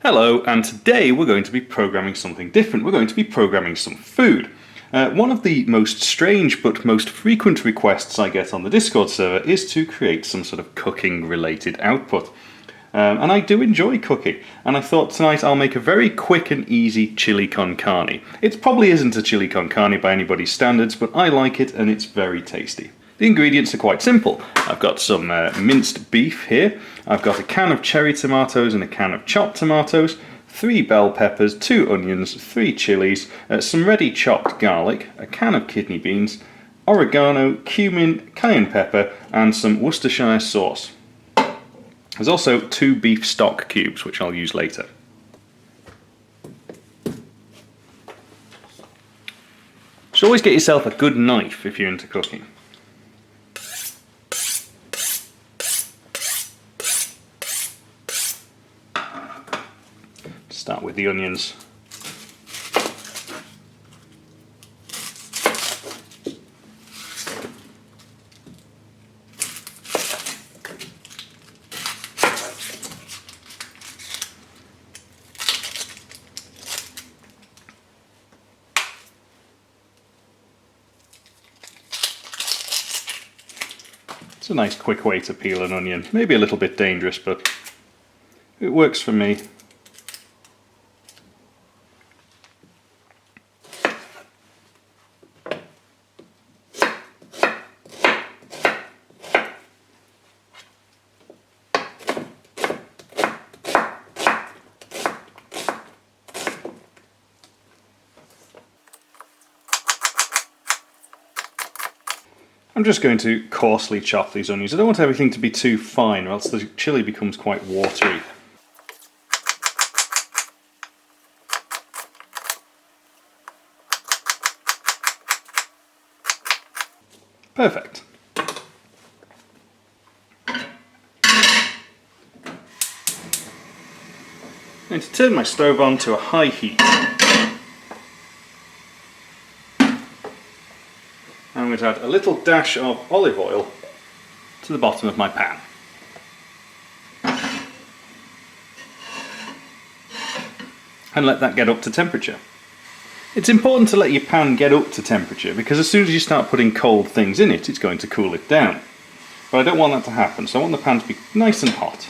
Hello, and today we're going to be programming something different. We're going to be programming some food. One of the most strange but most frequent requests I get on the Discord server is to create some sort of cooking related output. And I do enjoy cooking, and I thought tonight I'll make a very quick and easy chili con carne. It probably isn't a chili con carne by anybody's standards, but I like it and it's very tasty. The ingredients are quite simple. I've got some minced beef here, I've got a can of cherry tomatoes and a can of chopped tomatoes, 3 bell peppers, 2 onions, 3 chilies, some ready chopped garlic, a can of kidney beans, oregano, cumin, cayenne pepper, and some Worcestershire sauce. There's also 2 beef stock cubes, which I'll use later. You should always get yourself a good knife if you're into cooking. Start with the onions. It's a nice quick way to peel an onion. Maybe a little bit dangerous, but it works for me. I'm just going to coarsely chop these onions. I don't want everything to be too fine, or else the chili becomes quite watery. Perfect. I'm going to turn my stove on to a high heat. I'm going to add a little dash of olive oil to the bottom of my pan. And let that get up to temperature. It's important to let your pan get up to temperature because as soon as you start putting cold things in it, it's going to cool it down. But I don't want that to happen, so I want the pan to be nice and hot.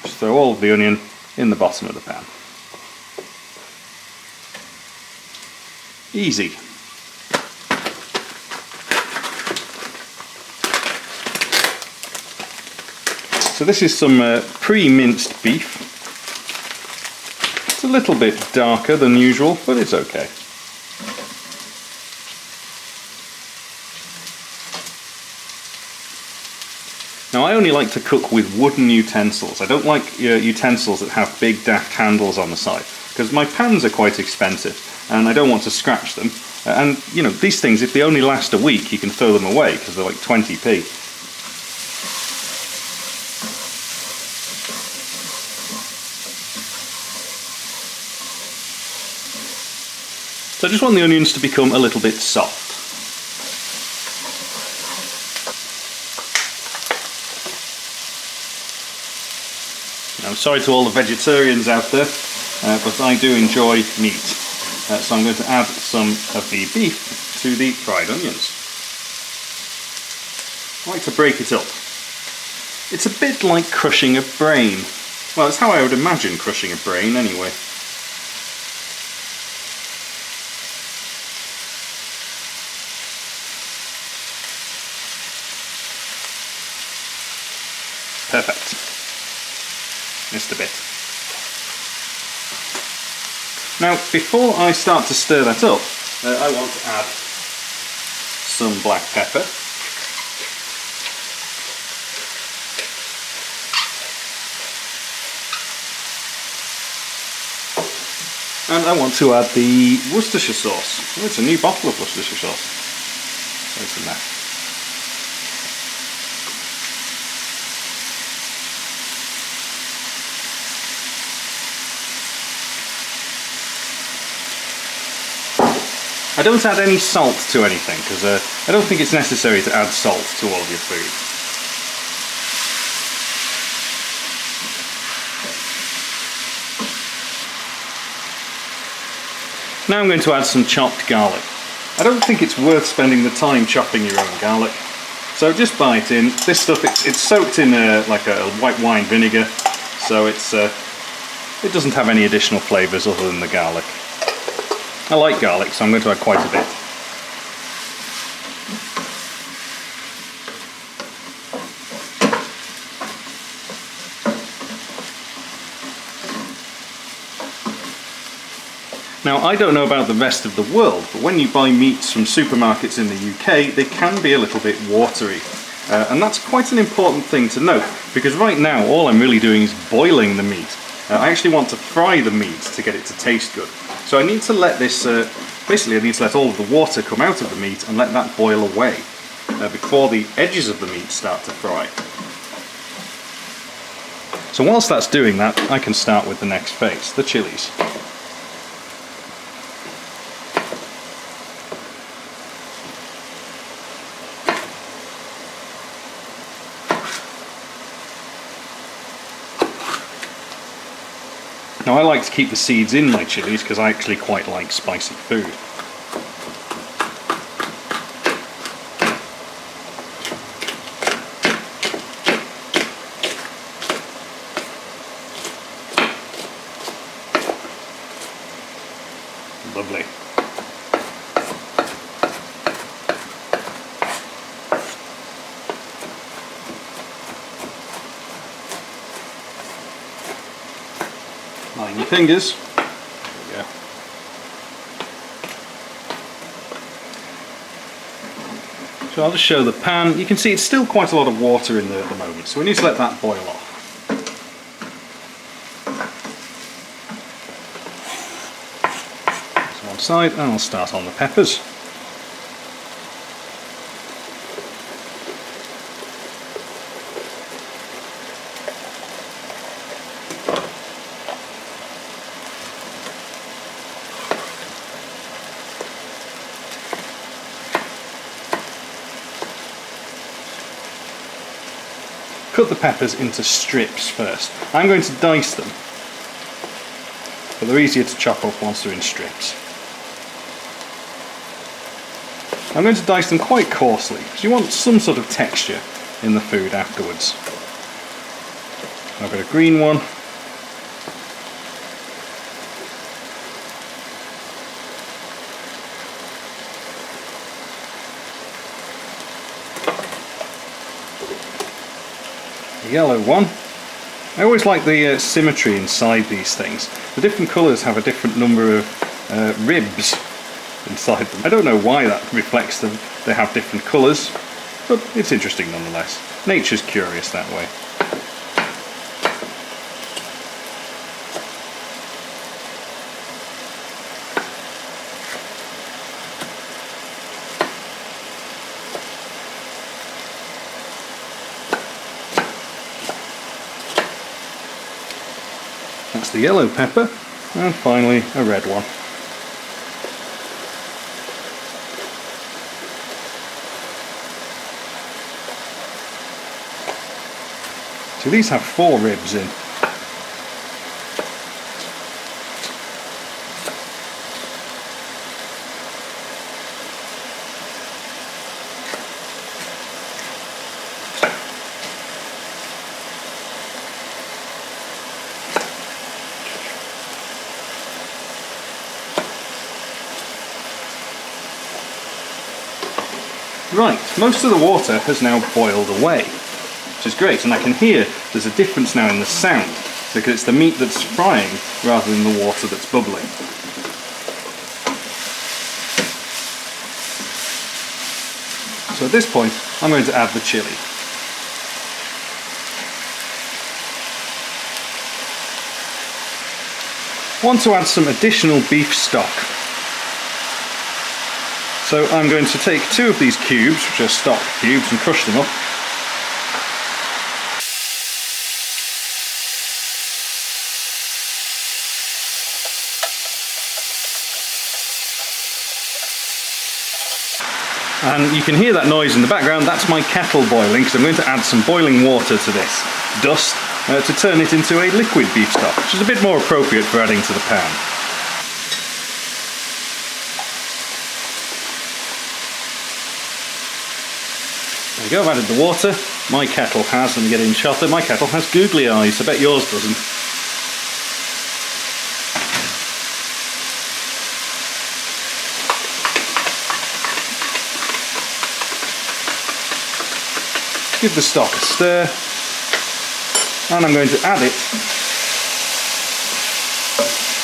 Just throw all of the onion in the bottom of the pan. Easy. So this is some pre-minced beef. It's a little bit darker than usual, but it's okay. Now I only like to cook with wooden utensils. I don't like utensils that have big daft handles on the side, because my pans are quite expensive and I don't want to scratch them. And you know, these things, if they only last a week, you can throw them away because they're like 20p. So I just want the onions to become a little bit soft. I'm sorry to all the vegetarians out there, but I do enjoy meat. So I'm going to add some of the beef to the fried onions. I like to break it up. It's a bit like crushing a brain. Well, it's how I would imagine crushing a brain anyway. Perfect. Missed a bit. Now, before I start to stir that up, I want to add some black pepper. And I want to add the Worcestershire sauce. Oh, it's a new bottle of Worcestershire sauce. Open that. I don't add any salt to anything because I don't think it's necessary to add salt to all of your food. Now I'm going to add some chopped garlic. I don't think it's worth spending the time chopping your own garlic, so just buy it in. This stuff, it's soaked in like a white wine vinegar, so it doesn't have any additional flavours other than the garlic. I like garlic, so I'm going to add quite a bit. Now, I don't know about the rest of the world, but when you buy meats from supermarkets in the UK, they can be a little bit watery. And that's quite an important thing to note, because right now all I'm really doing is boiling the meat. I actually want to fry the meat to get it to taste good. So I need to let this, basically I need to let all of the water come out of the meat and let that boil away before the edges of the meat start to fry. So whilst that's doing that, I can start with the next phase, the chilies. Now I like to keep the seeds in my chilies because I actually quite like spicy food. Lovely. Mind your fingers. There we go. So I'll just show the pan. You can see it's still quite a lot of water in there at the moment, so we need to let that boil off. So one side, and I'll start on the peppers. Cut the peppers into strips first. I'm going to dice them, but they're easier to chop up once they're in strips. I'm going to dice them quite coarsely, because you want some sort of texture in the food afterwards. I've got a green one. Yellow one. I always like the symmetry inside these things. The different colours have a different number of ribs inside them. I don't know why that reflects them. They have different colours, but it's interesting nonetheless. Nature's curious that way. That's the yellow pepper, and finally a red one. So these have 4 ribs in. Right, most of the water has now boiled away, which is great, and I can hear there's a difference now in the sound, because it's the meat that's frying rather than the water that's bubbling. So at this point, I'm going to add the chili. I want to add some additional beef stock. So I'm going to take 2 of these cubes, which are stock cubes, and crush them up. And you can hear that noise in the background. That's my kettle boiling, because I'm going to add some boiling water to this dust to turn it into a liquid beef stock, which is a bit more appropriate for adding to the pan. There we go, I've added the water. My kettle has, let me get in shot there, my kettle has googly eyes. I bet yours doesn't. Give the stock a stir, and I'm going to add it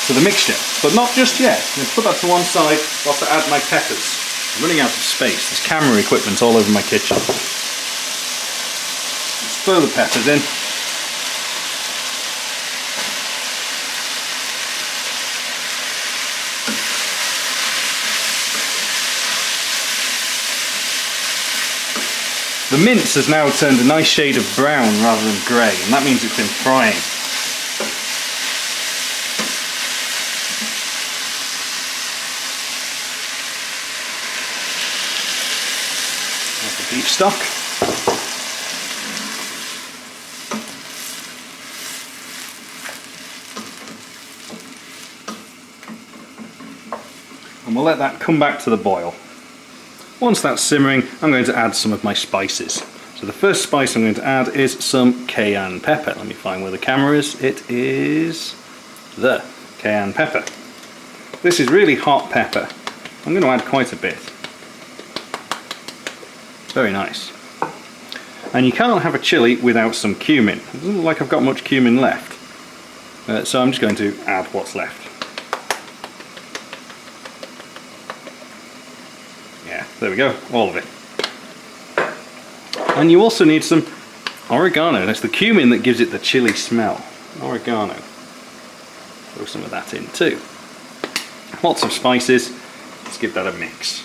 to the mixture, but not just yet. I'm going to put that to one side whilst I add my peppers. I'm running out of space, there's camera equipment all over my kitchen. Let's throw the peppers in. The mince has now turned a nice shade of brown rather than grey, and that means it's been frying. There's the beef stock. And we'll let that come back to the boil. Once that's simmering, I'm going to add some of my spices. So the first spice I'm going to add is some cayenne pepper. Let me find where the camera is. It is the cayenne pepper. This is really hot pepper. I'm going to add quite a bit. Very nice. And you can't have a chili without some cumin. It doesn't look like I've got much cumin left. So I'm just going to add what's left. There we go, all of it. And you also need some oregano. That's the cumin that gives it the chili smell. Oregano. Throw some of that in too. Lots of spices. Let's give that a mix.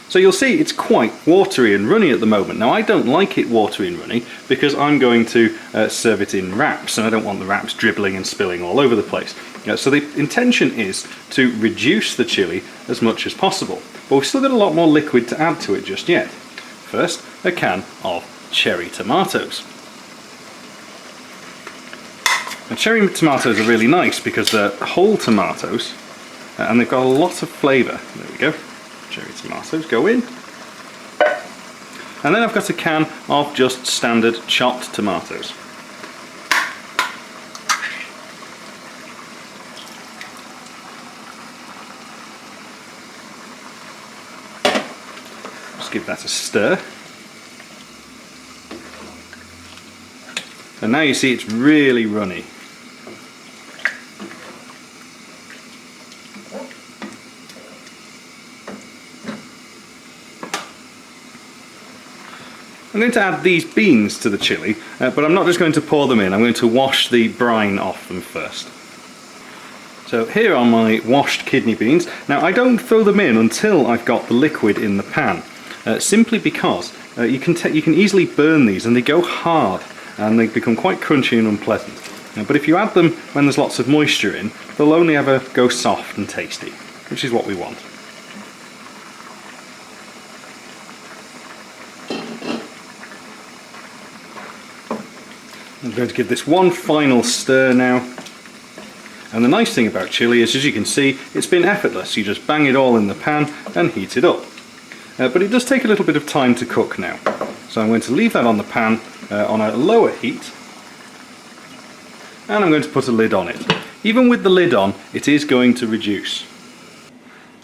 So you'll see it's quite watery and runny at the moment. Now I don't like it watery and runny because I'm going to serve it in wraps, and I don't want the wraps dribbling and spilling all over the place. So the intention is to reduce the chili as much as possible, but we've still got a lot more liquid to add to it just yet. First, a can of cherry tomatoes. Now, cherry tomatoes are really nice because they're whole tomatoes and they've got a lot of flavour. There we go. Cherry tomatoes go in. And then I've got a can of just standard chopped tomatoes. Just give that a stir. And now you see it's really runny. I'm going to add these beans to the chili, but I'm not just going to pour them in, I'm going to wash the brine off them first. So here are my washed kidney beans. Now I don't throw them in until I've got the liquid in the pan, simply because you can easily burn these and they go hard and they become quite crunchy and unpleasant. But if you add them when there's lots of moisture in, they'll only ever go soft and tasty, which is what we want. I'm going to give this one final stir now. And the nice thing about chili is, as you can see, it's been effortless. You just bang it all in the pan and heat it up. But it does take a little bit of time to cook now. So I'm going to leave that on the pan on a lower heat. And I'm going to put a lid on it. Even with the lid on, it is going to reduce.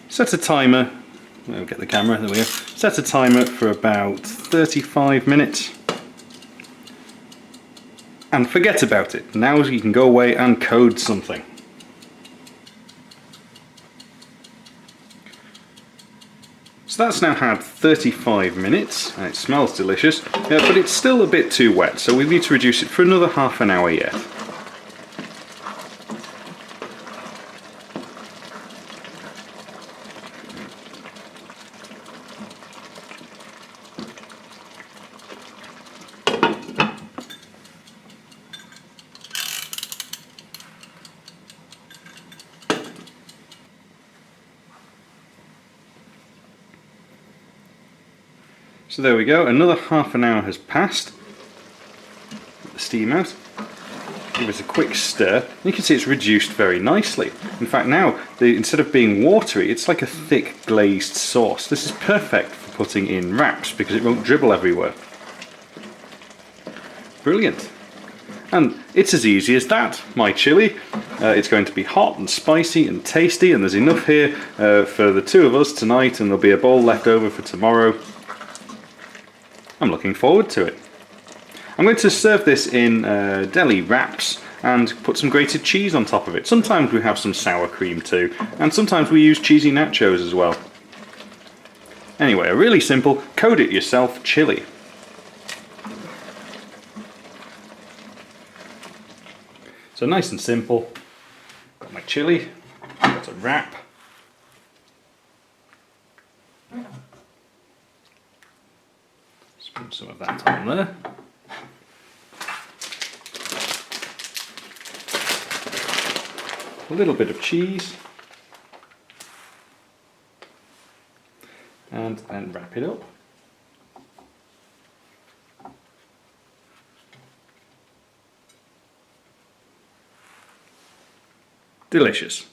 Set a timer. We'll get the camera, there we go. Set a timer for about 35 minutes. And forget about it. Now you can go away and code something. So that's now had 35 minutes, and it smells delicious, but it's still a bit too wet, so we need to reduce it for another half an hour yet. So there we go, another half an hour has passed. Get the steam out. Give it a quick stir. You can see it's reduced very nicely. In fact now, instead of being watery, it's like a thick glazed sauce. This is perfect for putting in wraps because it won't dribble everywhere. Brilliant. And it's as easy as that, my chili. It's going to be hot and spicy and tasty, and there's enough here for the two of us tonight, and there'll be a bowl left over for tomorrow. I'm looking forward to it. I'm going to serve this in deli wraps and put some grated cheese on top of it. Sometimes we have some sour cream too, and sometimes we use cheesy nachos as well. Anyway, a really simple, code it yourself chili. So nice and simple. Got my chili, got a wrap. Just put some of that on there. A little bit of cheese. And then wrap it up. Delicious.